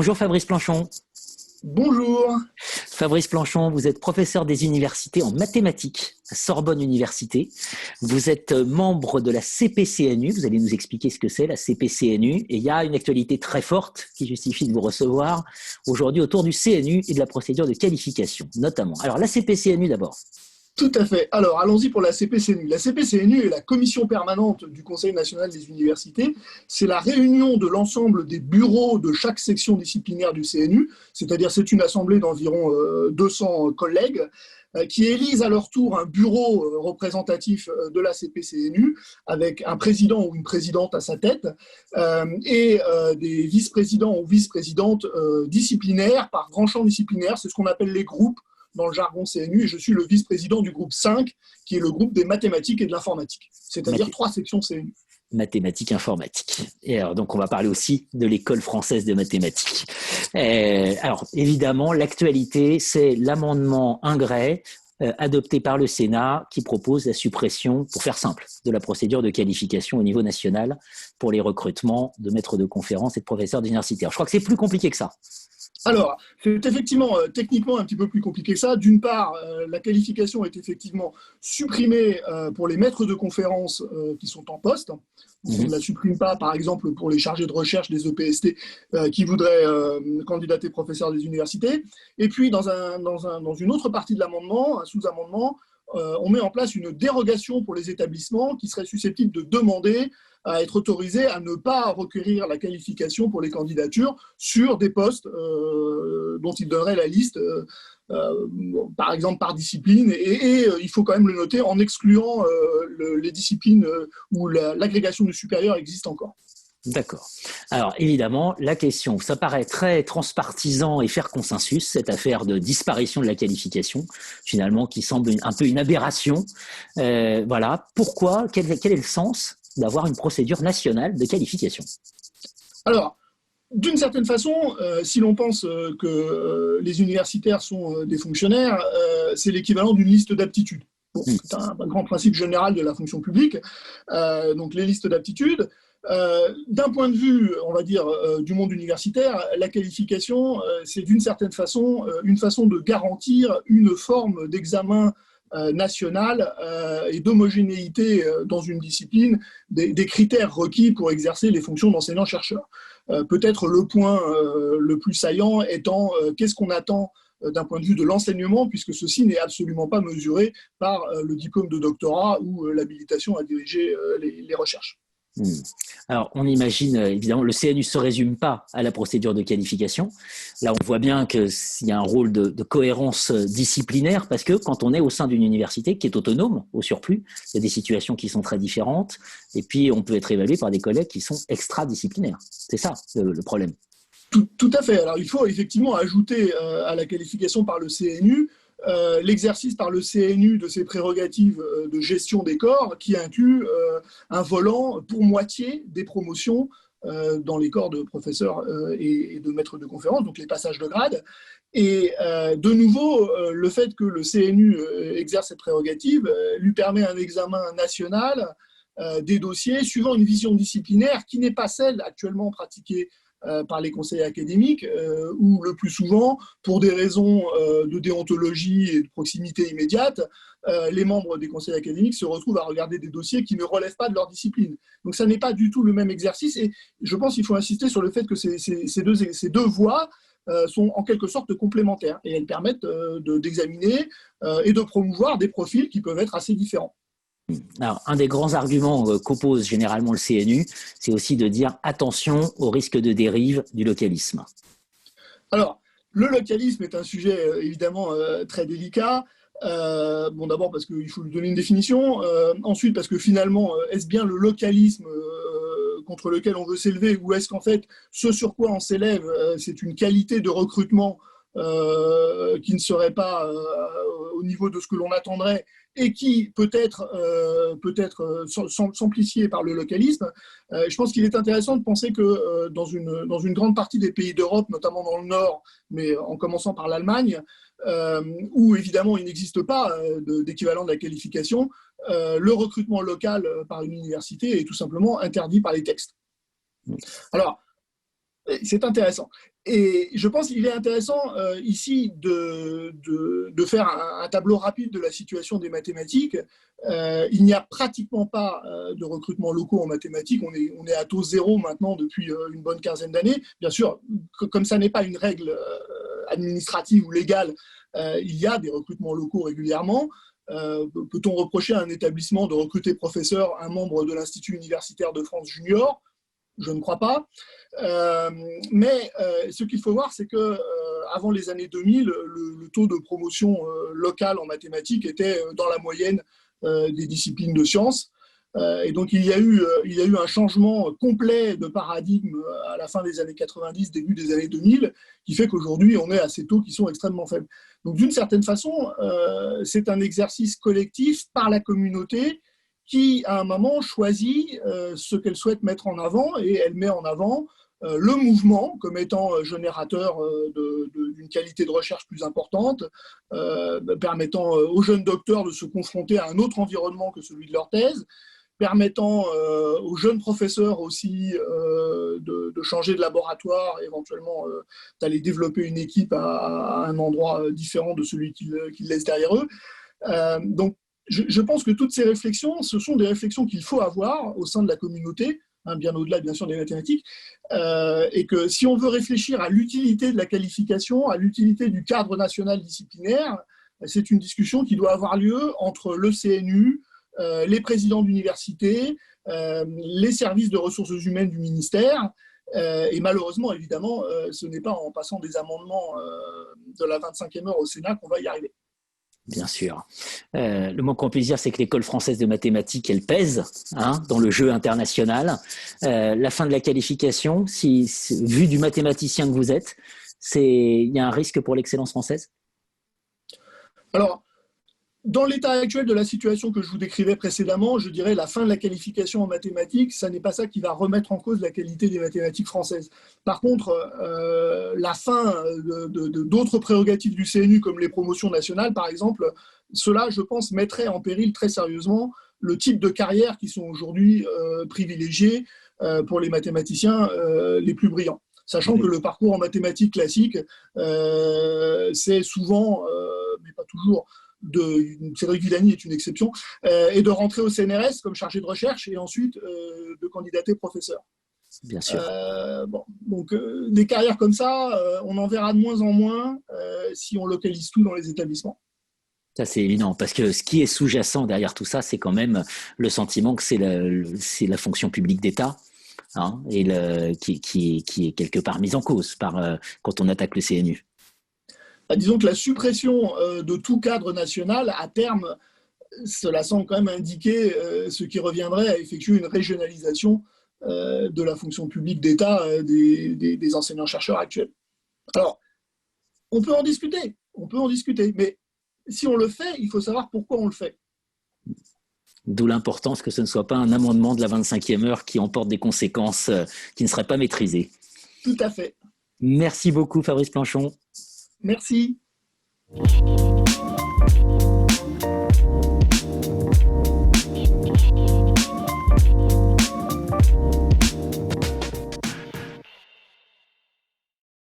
Bonjour Fabrice Planchon. Bonjour. Fabrice Planchon, vous êtes professeur des universités en mathématiques à Sorbonne Université. Vous êtes membre de la CPCNU. Vous allez nous expliquer ce que c'est la CPCNU. Et il y a une actualité très forte qui justifie de vous recevoir aujourd'hui autour du CNU et de la procédure de qualification, notamment. Alors la CPCNU d'abord. Tout à fait. Alors, allons-y pour la CPCNU. La CPCNU est la commission permanente du Conseil national des universités. C'est la réunion de l'ensemble des bureaux de chaque section disciplinaire du CNU, c'est-à-dire c'est une assemblée d'environ 200 collègues qui élisent à leur tour un bureau représentatif de la CPCNU avec un président ou une présidente à sa tête et des vice-présidents ou vice-présidentes disciplinaires par grand champ disciplinaire. C'est ce qu'on appelle les groupes dans le jargon CNU, et je suis le vice-président du groupe 5, qui est le groupe des mathématiques et de l'informatique, c'est-à-dire 3 sections CNU. Mathématiques, informatique. Et alors, donc, on va parler aussi de l'école française de mathématiques. Alors, évidemment, l'actualité, c'est l'amendement Ingray adopté par le Sénat qui propose la suppression, pour faire simple, de la procédure de qualification au niveau national pour les recrutements de maîtres de conférences et de professeurs d'université. Je crois que c'est plus compliqué que ça. Alors, c'est effectivement techniquement un petit peu plus compliqué que ça. D'une part, la qualification est effectivement supprimée pour les maîtres de conférences qui sont en poste. On ne la supprime pas, par exemple, pour les chargés de recherche des EPST qui voudraient candidater professeur des universités. Et puis, dans une autre partie de l'amendement, un sous-amendement, on met en place une dérogation pour les établissements qui seraient susceptibles de demander à être autorisés à ne pas requérir la qualification pour les candidatures sur des postes dont ils donneraient la liste, par exemple par discipline, et il faut quand même le noter en excluant les disciplines où l'agrégation du supérieur existe encore. D'accord. Alors évidemment, la question, ça paraît très transpartisan et faire consensus, cette affaire de disparition de la qualification, finalement, qui semble un peu une aberration. Voilà. Pourquoi ? Quel est le sens d'avoir une procédure nationale de qualification ? Alors, d'une certaine façon, si l'on pense que les universitaires sont des fonctionnaires, c'est l'équivalent d'une liste d'aptitudes. Bon, c'est un grand principe général de la fonction publique, donc les listes d'aptitudes. D'un point de vue, on va dire, du monde universitaire, la qualification, c'est d'une certaine façon une façon de garantir une forme d'examen national et d'homogénéité dans une discipline, des critères requis pour exercer les fonctions d'enseignant-chercheur. Peut-être le point le plus saillant étant qu'est-ce qu'on attend d'un point de vue de l'enseignement, puisque ceci n'est absolument pas mesuré par le diplôme de doctorat ou l'habilitation à diriger les recherches. Alors, on imagine, évidemment, le CNU ne se résume pas à la procédure de qualification. Là, on voit bien qu'il y a un rôle de cohérence disciplinaire, parce que quand on est au sein d'une université qui est autonome, au surplus, il y a des situations qui sont très différentes, et puis on peut être évalué par des collègues qui sont extradisciplinaires. C'est ça, le problème. Tout à fait. Alors, il faut effectivement ajouter à la qualification par le CNU l'exercice par le CNU de ses prérogatives de gestion des corps qui inclut un volant pour moitié des promotions dans les corps de professeurs et de maîtres de conférences, donc les passages de grade. Et de nouveau, le fait que le CNU exerce cette prérogative lui permet un examen national des dossiers suivant une vision disciplinaire qui n'est pas celle actuellement pratiquée par les conseils académiques, où le plus souvent, pour des raisons de déontologie et de proximité immédiate, les membres des conseils académiques se retrouvent à regarder des dossiers qui ne relèvent pas de leur discipline. Donc ça n'est pas du tout le même exercice, et je pense qu'il faut insister sur le fait que ces deux voies sont en quelque sorte complémentaires, et elles permettent d'examiner et de promouvoir des profils qui peuvent être assez différents. Alors, un des grands arguments qu'oppose généralement le CNU, c'est aussi de dire attention au risque de dérive du localisme. Alors, le localisme est un sujet évidemment très délicat. Bon, d'abord parce qu'il faut lui donner une définition. Ensuite, parce que finalement, est-ce bien le localisme contre lequel on veut s'élever, ou est-ce qu'en fait, ce sur quoi on s'élève, c'est une qualité de recrutement qui ne serait pas au niveau de ce que l'on attendrait et qui peut être s'amplifier par le localisme. Je pense qu'il est intéressant de penser que dans une grande partie des pays d'Europe, notamment dans le Nord, mais en commençant par l'Allemagne, où évidemment il n'existe pas d'équivalent de la qualification, le recrutement local par une université est tout simplement interdit par les textes. Alors, c'est intéressant. Et je pense qu'il est intéressant ici de faire un tableau rapide de la situation des mathématiques. Il n'y a pratiquement pas de recrutement locaux en mathématiques. On est à taux zéro maintenant depuis une bonne quinzaine d'années. Bien sûr, comme ça n'est pas une règle administrative ou légale, il y a des recrutements locaux régulièrement. Peut-on reprocher à un établissement de recruter professeur, un membre de l'Institut universitaire de France junior ? Je ne crois pas. Mais ce qu'il faut voir, c'est que avant les années 2000, le taux de promotion locale en mathématiques était dans la moyenne des disciplines de sciences. Et donc, il y a eu un changement complet de paradigme à la fin des années 90, début des années 2000, qui fait qu'aujourd'hui, on est à ces taux qui sont extrêmement faibles. Donc, d'une certaine façon, c'est un exercice collectif par la communauté qui, à un moment, choisit ce qu'elle souhaite mettre en avant, et elle met en avant le mouvement comme étant générateur d'une qualité de recherche plus importante, permettant aux jeunes docteurs de se confronter à un autre environnement que celui de leur thèse, permettant aux jeunes professeurs aussi de changer de laboratoire, éventuellement d'aller développer une équipe à un endroit différent de celui qu'ils laissent derrière eux. Donc, je pense que toutes ces réflexions, ce sont des réflexions qu'il faut avoir au sein de la communauté, bien au-delà, bien sûr, des mathématiques, et que si on veut réfléchir à l'utilité de la qualification, à l'utilité du cadre national disciplinaire, c'est une discussion qui doit avoir lieu entre le CNU, les présidents d'université, les services de ressources humaines du ministère, et malheureusement, évidemment, ce n'est pas en passant des amendements de la 25e heure au Sénat qu'on va y arriver. Bien sûr. Le mot qu'on peut dire, c'est que l'école française de mathématiques, elle pèse dans le jeu international. La fin de la qualification, vu du mathématicien que vous êtes, il y a un risque pour l'excellence française ? Alors, dans l'état actuel de la situation que je vous décrivais précédemment, je dirais la fin de la qualification en mathématiques, ça n'est pas ça qui va remettre en cause la qualité des mathématiques françaises. Par contre, la fin d'autres prérogatives du CNU, comme les promotions nationales, par exemple, cela, je pense, mettrait en péril très sérieusement le type de carrières qui sont aujourd'hui privilégiées pour les mathématiciens les plus brillants. Sachant que le parcours en mathématiques classiques, c'est souvent, mais pas toujours, Cédric Villani est une exception, et de rentrer au CNRS comme chargé de recherche et ensuite de candidater professeur. Bien sûr. Donc, des carrières comme ça, on en verra de moins en moins si on localise tout dans les établissements. Ça, c'est évident, parce que ce qui est sous-jacent derrière tout ça, c'est quand même le sentiment que c'est la fonction publique d'État, et qui est quelque part mise en cause quand on attaque le CNU. Disons que la suppression de tout cadre national, à terme, cela semble quand même indiquer ce qui reviendrait à effectuer une régionalisation de la fonction publique d'État des enseignants-chercheurs actuels. Alors, on peut en discuter, mais si on le fait, il faut savoir pourquoi on le fait. D'où l'importance que ce ne soit pas un amendement de la 25e heure qui emporte des conséquences qui ne seraient pas maîtrisées. Tout à fait. Merci beaucoup, Fabrice Planchon. Merci.